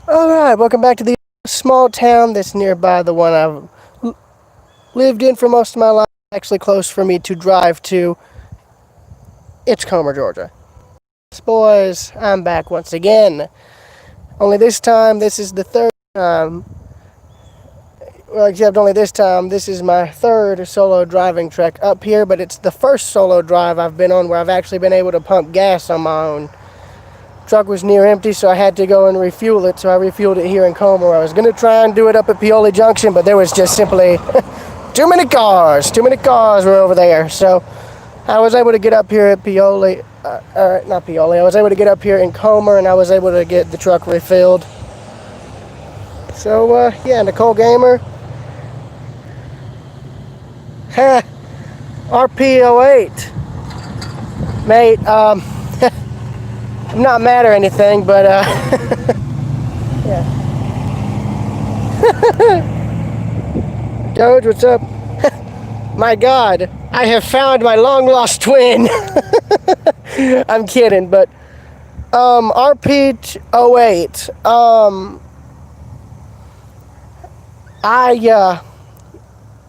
Alright, welcome back to the small town that's nearby the one I've lived in for most of my life. Actually close for me to drive to. It's Comer, Georgia. Boys, I'm back once again. Only this time, this is the third time. Well, except only this time, this is my third solo driving trek up here, but it's the first solo drive I've been on where I've actually been able to pump gas on my own. Truck was near empty, so I had to go and refuel it. So I refueled it here in Comer. I was going to try and do it up at Pioli Junction, but there was just simply too many cars. Too many cars were over there. So I was able to get up here at Pioli, not Pioli. I was able to get up here in Comer, and I was able to get the truck refilled. So yeah, Nicole Gamer. RP08, mate. I'm not mad or anything, but yeah. Doge, what's up? My God, I have found my long lost twin. I'm kidding, but RP08.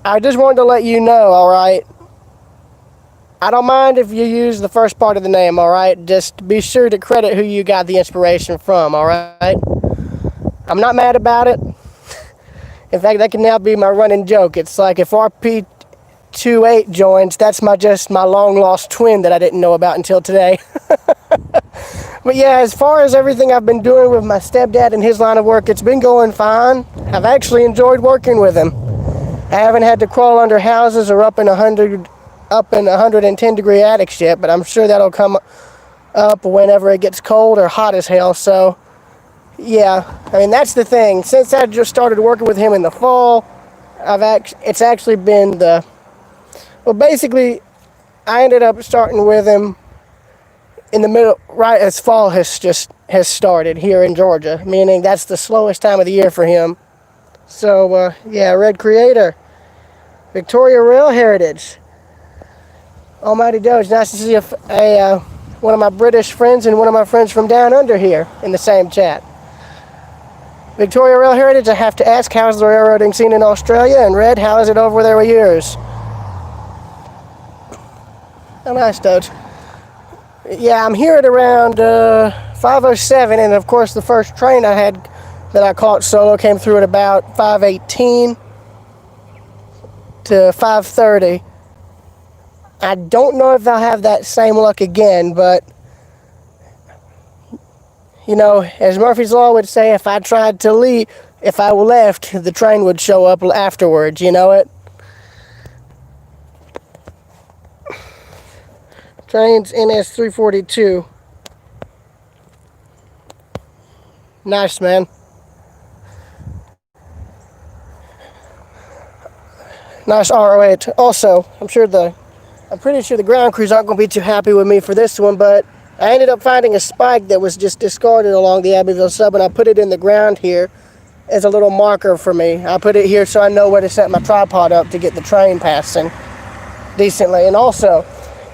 I just wanted to let you know, all right. I don't mind if you use the first part of the name, all right? Just be sure to credit who you got the inspiration from, all right? I'm not mad about it. In fact, that can now be my running joke. It's like if RP28 joins, that's just my long-lost twin that I didn't know about until today. But yeah, as far as everything I've been doing with my stepdad and his line of work, it's been going fine. I've actually enjoyed working with him. I haven't had to crawl under houses or up in 110-degree attics yet, but I'm sure that'll come up whenever it gets cold or hot as hell. So yeah, I mean, that's the thing. Since I just started working with him in the fall, it's actually been basically I ended up starting with him in the middle, right as fall has started here in Georgia, meaning that's the slowest time of the year for him. So yeah, Red Creator, Victoria Rail Heritage, Almighty Doge, nice to see one of my British friends and one of my friends from down under here in the same chat. Victoria Rail Heritage, I have to ask, how's the railroading scene in Australia? And Red, how is it over there with yours? Oh, nice, Doge. Yeah, I'm here at around 5:07, and of course the first train I had that I caught solo came through at about 5:18 to 5:30. I don't know if I'll have that same luck again, but you know, as Murphy's Law would say, if I tried to leave, if I left, the train would show up afterwards, you know it? Trains NS342. Nice, man. Nice RO8. Also, I'm pretty sure the ground crews aren't going to be too happy with me for this one, but I ended up finding a spike that was just discarded along the Abbeville sub, and I put it in the ground here as a little marker for me. I put it here so I know where to set my tripod up to get the train passing decently. And also,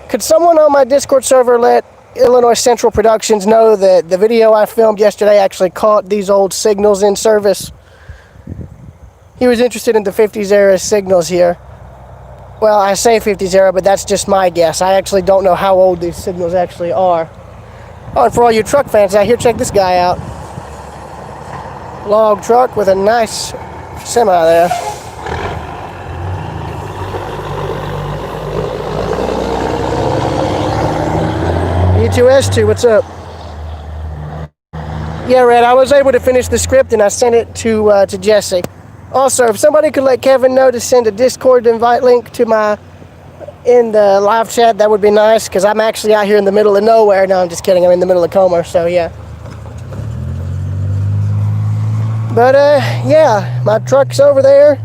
could someone on my Discord server let Illinois Central Productions know that the video I filmed yesterday actually caught these old signals in service? He was interested in the 50s era signals here. Well, I say 50s era, but that's just my guess. I actually don't know how old these signals actually are. Oh, and for all you truck fans out here, check this guy out. Log truck with a nice semi there. E2S2, what's up? Yeah, Red, I was able to finish the script and I sent it to Jesse. Also, if somebody could let Kevin know to send a Discord invite link to in the live chat, that would be nice, because I'm actually out here in the middle of nowhere. No, I'm just kidding. I'm in the middle of Comer, so yeah. But yeah, my truck's over there.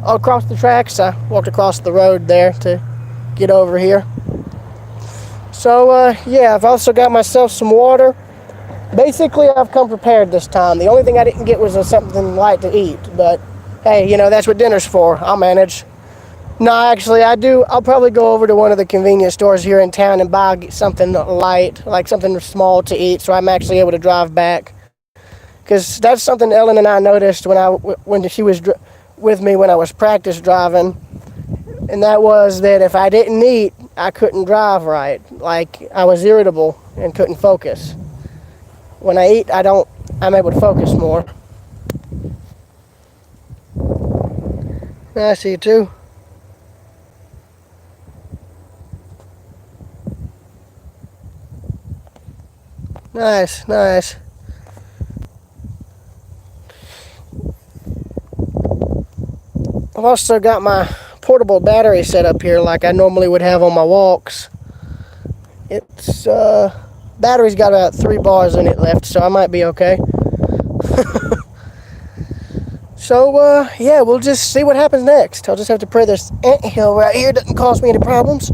I'll cross the tracks. I walked across the road there to get over here. So yeah, I've also got myself some water. Basically, I've come prepared this time. The only thing I didn't get was something light to eat. But hey, you know, that's what dinner's for. I'll manage. No, actually, I do. I'll probably go over to one of the convenience stores here in town and buy something light, like something small to eat, so I'm actually able to drive back because that's something Ellen and I noticed when she was with me when I was practice driving, and that was that if I didn't eat, I couldn't drive right. Like, I was irritable and couldn't focus. When I eat, I'm able to focus more. I see you too. Nice, nice. I've also got my portable battery set up here like I normally would have on my walks. It's, battery's got about 3 bars in it left, so I might be okay. So, yeah, we'll just see what happens next. I'll just have to pray this anthill right here doesn't cause me any problems.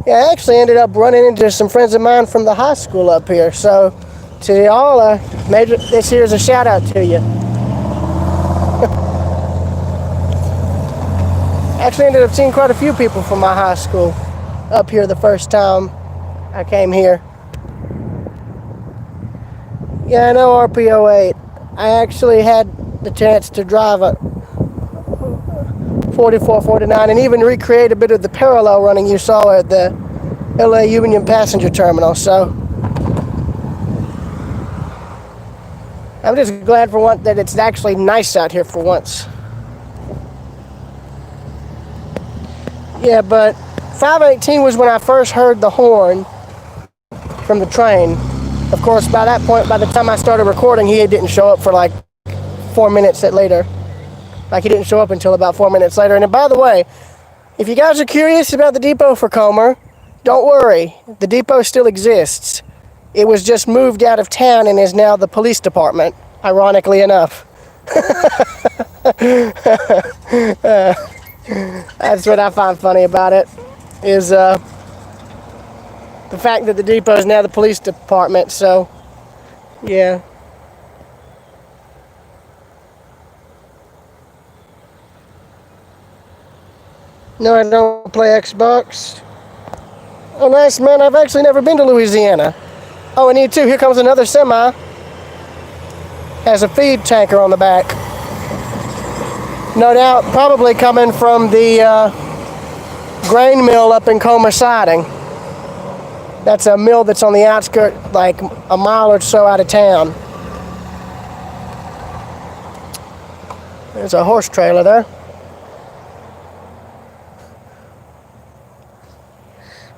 Yeah, I actually ended up running into some friends of mine from the high school up here. So, to y'all, this here's a shout out to you. Actually ended up seeing quite a few people from my high school up here the first time I came here. Yeah, I know RPO8. I actually had the chance to drive a 4449 and even recreate a bit of the parallel running you saw at the LA Union Passenger Terminal. So I'm just glad for once that it's actually nice out here for once. Yeah, but 518 was when I first heard the horn from the train. Of course, by that point, by the time I started recording, he didn't show up for like 4 minutes later. Like, he didn't show up until about 4 minutes later. And by the way, if you guys are curious about the depot for Comer, don't worry. The depot still exists. It was just moved out of town and is now the police department, ironically enough. That's what I find funny about it, is the fact that the depot is now the police department. So, yeah. No, I don't play Xbox. Oh, nice, man. I've actually never been to Louisiana. Oh, and E2, here comes another semi. Has a feed tanker on the back. No doubt, probably coming from the grain mill up in Comer Siding. That's a mill that's on the outskirts, like a mile or so out of town. There's a horse trailer there.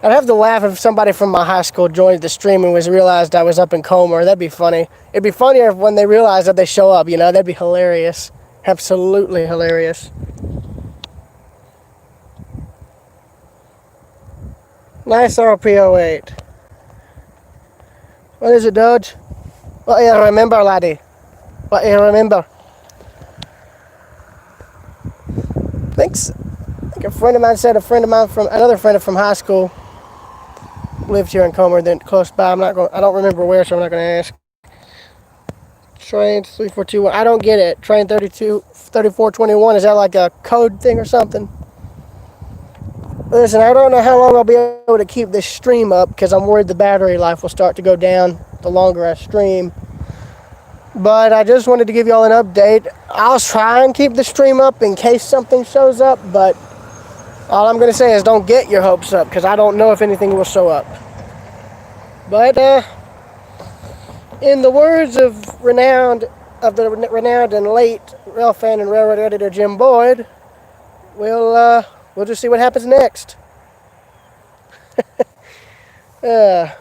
I'd have to laugh if somebody from my high school joined the stream and realized I was up in Comer. That'd be funny. It'd be funnier when they realize that they show up, you know? That'd be hilarious. Absolutely hilarious. Nice RPO8. What is it, Dodge? What do you remember, laddie? What do you remember? Thanks. I think a friend of mine said another friend from high school lived here in Comer, then close by. I don't remember where, so I'm not going to ask. Train 3421. I don't get it. Train 3421. Is that like a code thing or something? Listen, I don't know how long I'll be able to keep this stream up because I'm worried the battery life will start to go down the longer I stream. But I just wanted to give y'all an update. I'll try and keep the stream up in case something shows up, but all I'm going to say is don't get your hopes up because I don't know if anything will show up. But in the words of the renowned and late rail fan and railroad editor Jim Boyd, we'll just see what happens next. Well,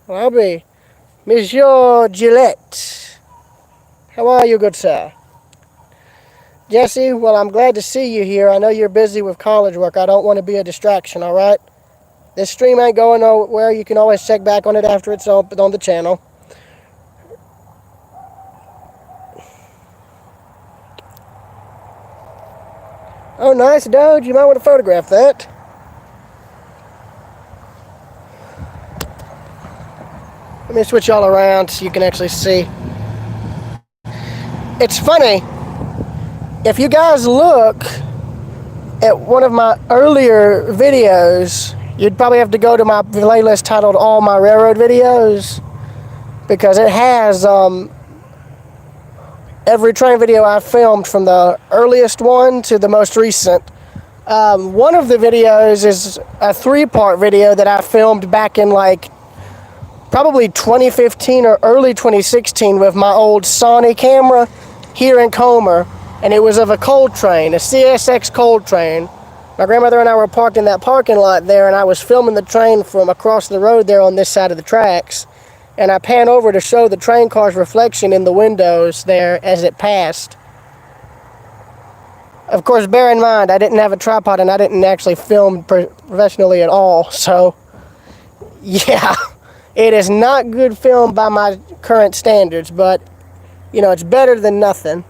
I'll be Monsieur Gillette. How are you, good sir? Jesse, well, I'm glad to see you here. I know you're busy with college work. I don't want to be a distraction, all right? This stream ain't going nowhere. You can always check back on it after it's on the channel. Oh, nice, Doge. You might want to photograph that. Let me switch y'all around so you can actually see. It's funny. If you guys look at one of my earlier videos, you'd probably have to go to my playlist titled All My Railroad Videos, because it has every train video I filmed from the earliest one to the most recent. One of the videos is a 3-part video that I filmed back in like probably 2015 or early 2016 with my old Sony camera here in Comer, and it was of a coal train, a CSX coal train. My grandmother and I were parked in that parking lot there, and I was filming the train from across the road there on this side of the tracks, and I pan over to show the train car's reflection in the windows there as it passed. Of course, bear in mind, I didn't have a tripod and I didn't actually film professionally at all, so yeah, it is not good film by my current standards, but you know, it's better than nothing.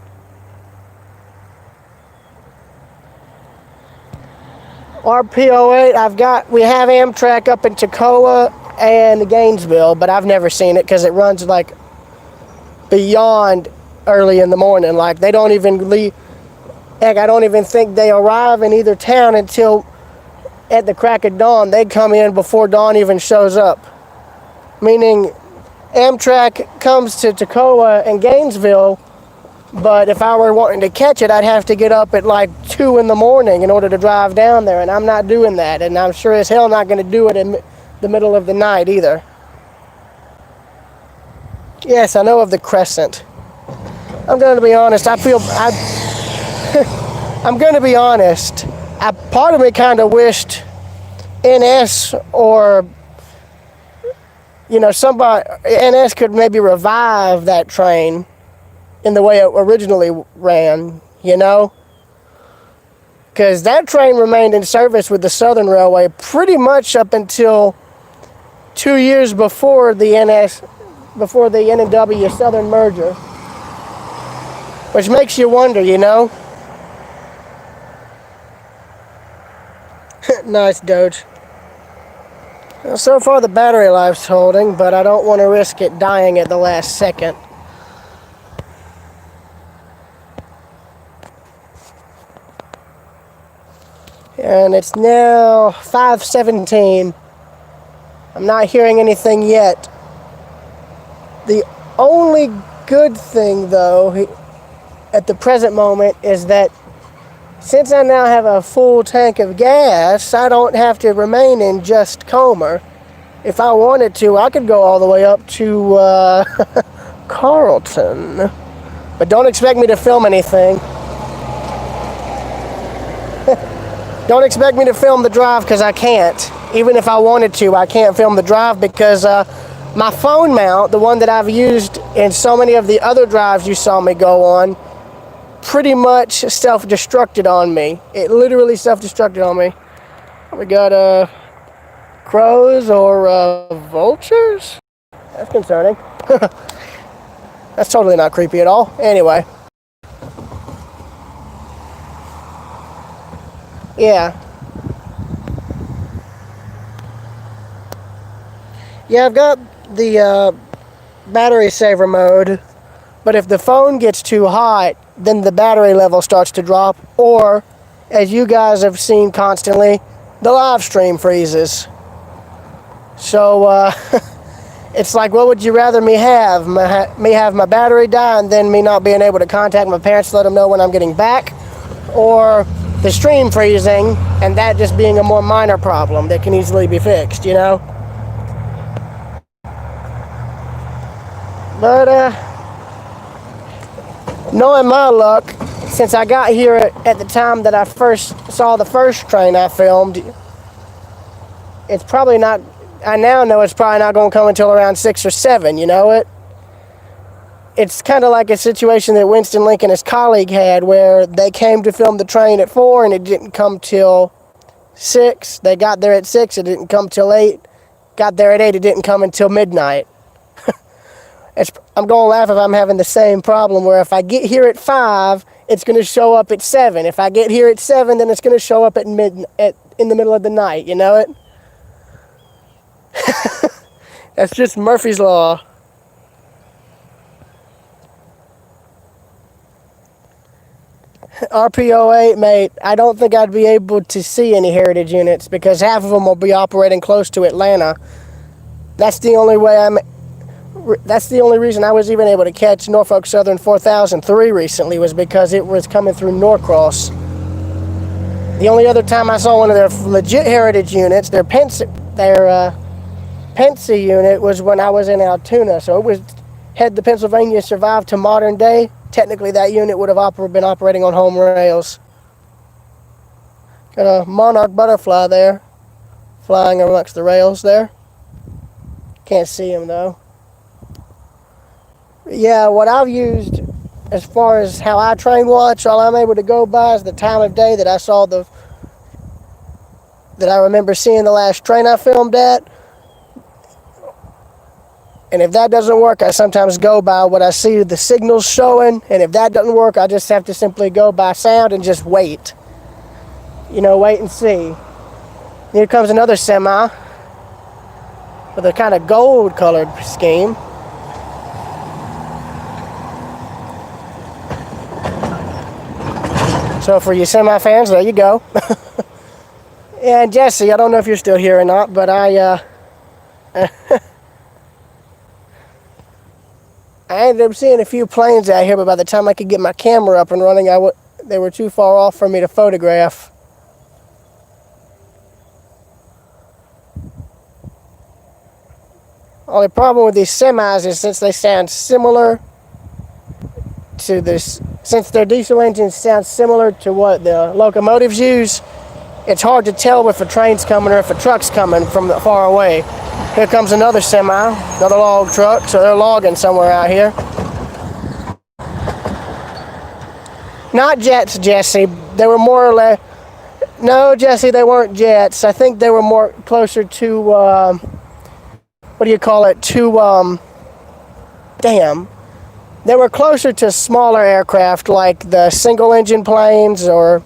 RP08, we have Amtrak up in Toccoa and Gainesville, but I've never seen it because it runs like beyond early in the morning. Like they don't even leave. Heck, I don't even think they arrive in either town until at the crack of dawn. They come in before dawn even shows up. Meaning Amtrak comes to Toccoa and Gainesville, but if I were wanting to catch it, I'd have to get up at like 2 in the morning in order to drive down there, and I'm not doing that, and I'm sure as hell not going to do it in the middle of the night either. Yes, I know of the Crescent. I'm going to be honest, I'm going to be honest. Part of me kind of wished NS or, you know, NS could maybe revive that train in the way it originally ran, you know? Because that train remained in service with the Southern Railway pretty much up until 2 years before the N&W Southern merger. Which makes you wonder, you know? Nice, Doge. Well, so far the battery life's holding, but I don't want to risk it dying at the last second. And it's now 5:17. I'm not hearing anything yet. The only good thing, though, at the present moment is that since I now have a full tank of gas, I don't have to remain in just Comer. If I wanted to, I could go all the way up to Carlton. But don't expect me to film anything. Don't expect me to film the drive because I can't. Even if I wanted to, I can't film the drive because my phone mount, the one that I've used in so many of the other drives you saw me go on, pretty much self-destructed on me. It literally self-destructed on me. We got crows or vultures? That's concerning. That's totally not creepy at all. Anyway. Yeah. Yeah, I've got the battery saver mode, but if the phone gets too hot, then the battery level starts to drop, or, as you guys have seen constantly, the live stream freezes. So, it's like, what would you rather me have? Me have my battery die and then me not being able to contact my parents to let them know when I'm getting back, or the stream freezing and that just being a more minor problem that can easily be fixed, you know? But, knowing my luck, since I got here at the time that I first saw the first train I filmed, it's probably not, I now know it's probably not going to come until around 6 or 7, you know it? It's kind of like a situation that Winston Lincoln and his colleague had where they came to film the train at 4 and it didn't come till 6. They got there at 6, it didn't come till 8. Got there at 8, it didn't come until midnight. I'm going to laugh if I'm having the same problem where if I get here at 5, it's going to show up at 7. If I get here at 7, then it's going to show up in the middle of the night, you know it? That's just Murphy's Law. RPO8, mate, I don't think I'd be able to see any Heritage units because half of them will be operating close to Atlanta. That's the only reason I was even able to catch Norfolk Southern 4003 recently, was because it was coming through Norcross. The only other time I saw one of their legit Heritage units, their Pennsy unit, was when I was in Altoona. So it was, had the Pennsylvania survived to modern day, technically that unit would have been operating on home rails. Got a Monarch butterfly there, flying amongst the rails there. Can't see him though. Yeah, what I've used as far as how I train watch, all I'm able to go by is the time of day that I remember seeing the last train I filmed at. And if that doesn't work, I sometimes go by what I see the signals showing. And if that doesn't work, I just have to simply go by sound and just wait. Wait and see. Here comes another semi with a kind of gold colored scheme. So for you semi fans, there you go. And Jesse, I don't know if you're still here or not, but I ended up seeing a few planes out here, but by the time I could get my camera up and running, they were too far off for me to photograph. Only problem with these semis is since they sound similar to this, since their diesel engines sound similar to what the locomotives use, it's hard to tell if a train's coming or if a truck's coming from far away. Here comes another semi, another log truck, so they're logging somewhere out here. Not jets, Jesse. They were more or less... No, Jesse, they weren't jets. I think they were more closer to, what do you call it? They were closer to smaller aircraft like the single engine planes or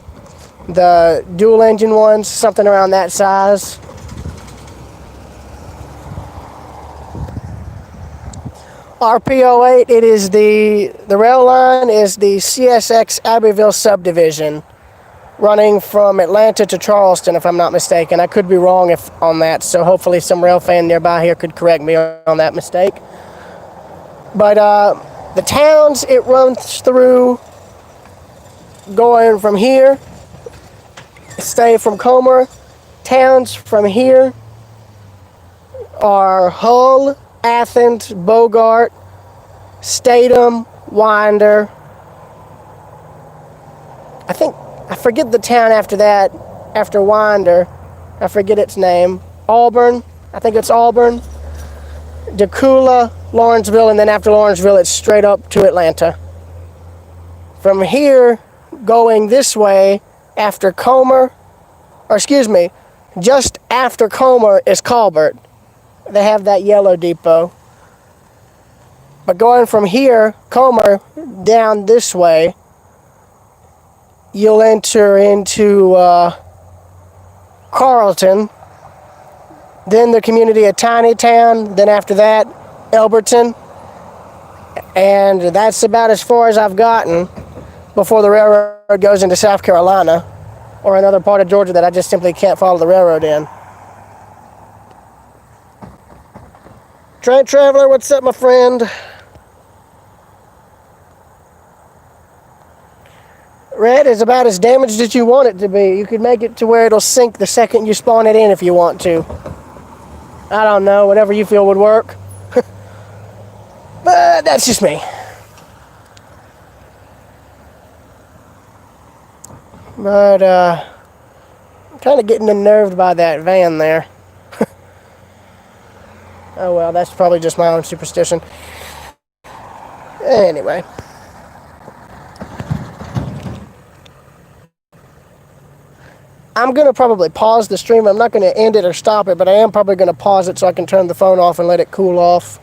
the dual engine ones, something around that size. RPO8, it is the rail line is the CSX Abbeville subdivision running from Atlanta to Charleston, if I'm not mistaken. I could be wrong on that, so hopefully some rail fan nearby here could correct me on that mistake. But the towns it runs through, going from here, stay from Comer, towns from here are Hull, Athens, Bogart, Statham, Winder. I forget the town after that, after Winder. I forget its name. Auburn. I think it's Auburn. Decula, Lawrenceville, and then after Lawrenceville, it's straight up to Atlanta. From here, going this way, after Comer, or excuse me, just after Comer is Colbert. They have that yellow depot. But going from here, Comer, down this way, you'll enter into Carlton, then the community of Tiny Town, then after that, Elberton. And that's about as far as I've gotten before the railroad goes into South Carolina or another part of Georgia that I just simply can't follow the railroad in. Train Traveler, what's up, my friend? Red is about as damaged as you want it to be. You could make it to where it'll sink the second you spawn it in if you want to. I don't know, whatever you feel would work. But that's just me. But I'm kind of getting unnerved by that van there. Oh well, that's probably just my own superstition. Anyway. I'm going to probably pause the stream. I'm not going to end it or stop it, but I am probably going to pause it so I can turn the phone off and let it cool off.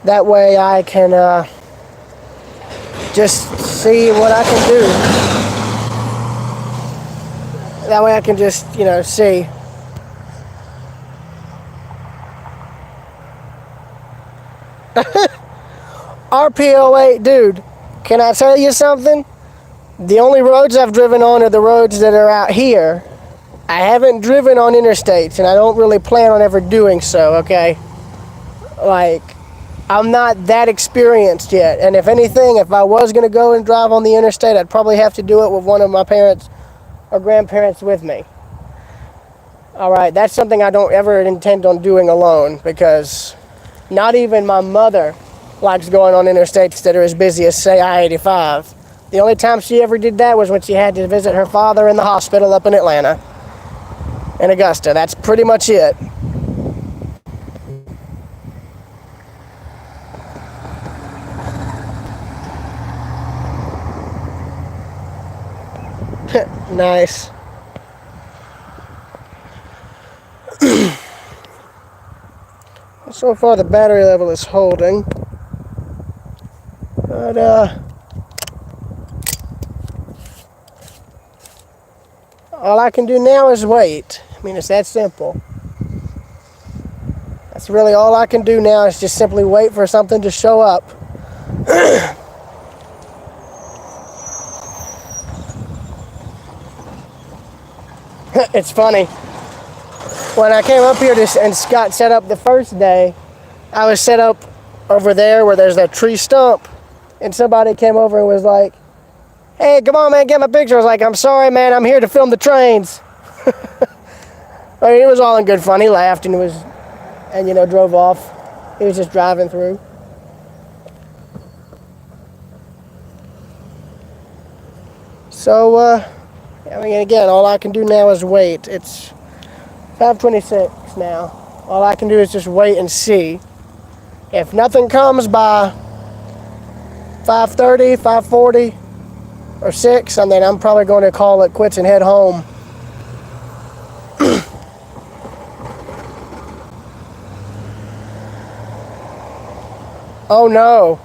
That way I can just see what I can do. That way I can just, see. RPO8, dude, can I tell you something? The only roads I've driven on are the roads that are out here. I haven't driven on interstates, and I don't really plan on ever doing so, okay? Like, I'm not that experienced yet. And if anything, if I was going to go and drive on the interstate, I'd probably have to do it with one of my parents or grandparents with me. All right, that's something I don't ever intend on doing alone, because not even my mother likes going on interstates that are as busy as, say, I-85. The only time she ever did that was when she had to visit her father in the hospital up in Atlanta, in Augusta. That's pretty much it. Nice. So far the battery level is holding. But, all I can do now is wait. I mean, it's that simple. That's really all I can do now, is just simply wait for something to show up. It's funny. When I came up here and got set up the first day, I was set up over there where there's that tree stump, and somebody came over and was like, "Hey, come on, man, get my picture." I was like, "I'm sorry, man, I'm here to film the trains." I mean, it was all in good fun. He laughed and drove off. He was just driving through. So, I mean, again, all I can do now is wait. It's 5:26 now. All I can do is just wait and see. If nothing comes by 5:30, 5:40, or 6, and then I'm probably going to call it quits and head home. Oh no.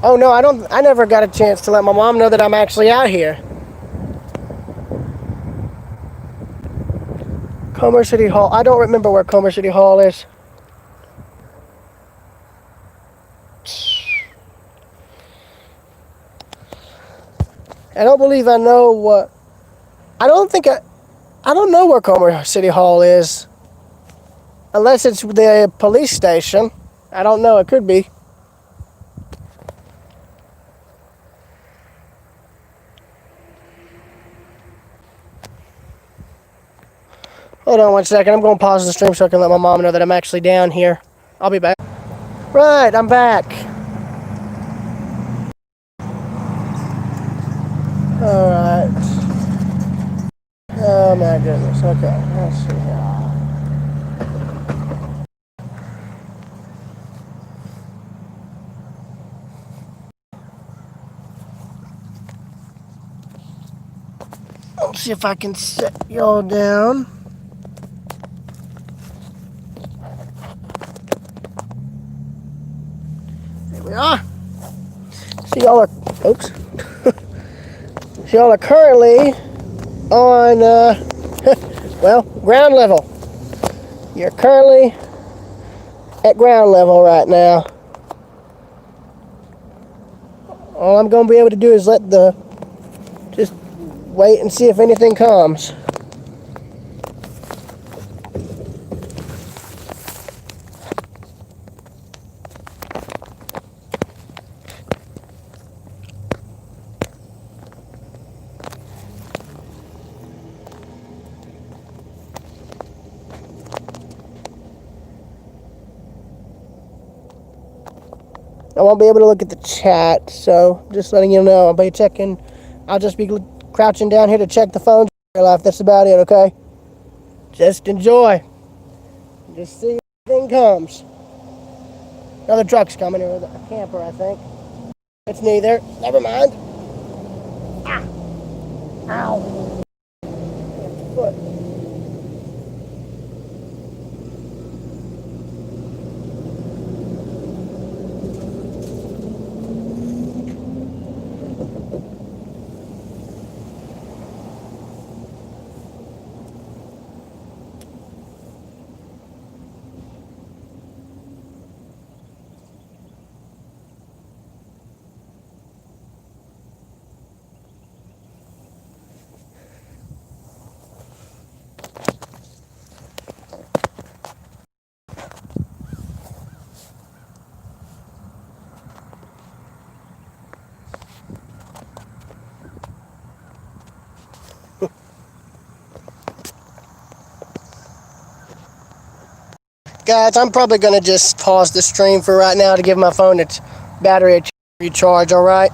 Oh no, I never got a chance to let my mom know that I'm actually out here. Comer City Hall. I don't remember where Comer City Hall is. I don't believe I know what... I don't know where Comer City Hall is. Unless it's the police station. I don't know, it could be. Hold on one second, I'm going to pause the stream so I can let my mom know that I'm actually down here. I'll be back. Right, I'm back. Alright. Oh my goodness, okay, let's see here. Let's see if I can set y'all down. There we are. So y'all are, oops. So y'all are currently on, well, ground level. You're currently at ground level right now. All I'm going to be able to do is just wait and see if anything comes. I won't be able to look at the chat, so just letting you know. I'll be checking. I'll just be crouching down here to check the phone. That's about it, okay? Just enjoy. Just see if anything comes. Another truck's coming, or a camper, I think. It's neither. Never mind. Ah! Ow! Foot. Guys, I'm probably going to just pause the stream for right now to give my phone its battery a recharge, alright?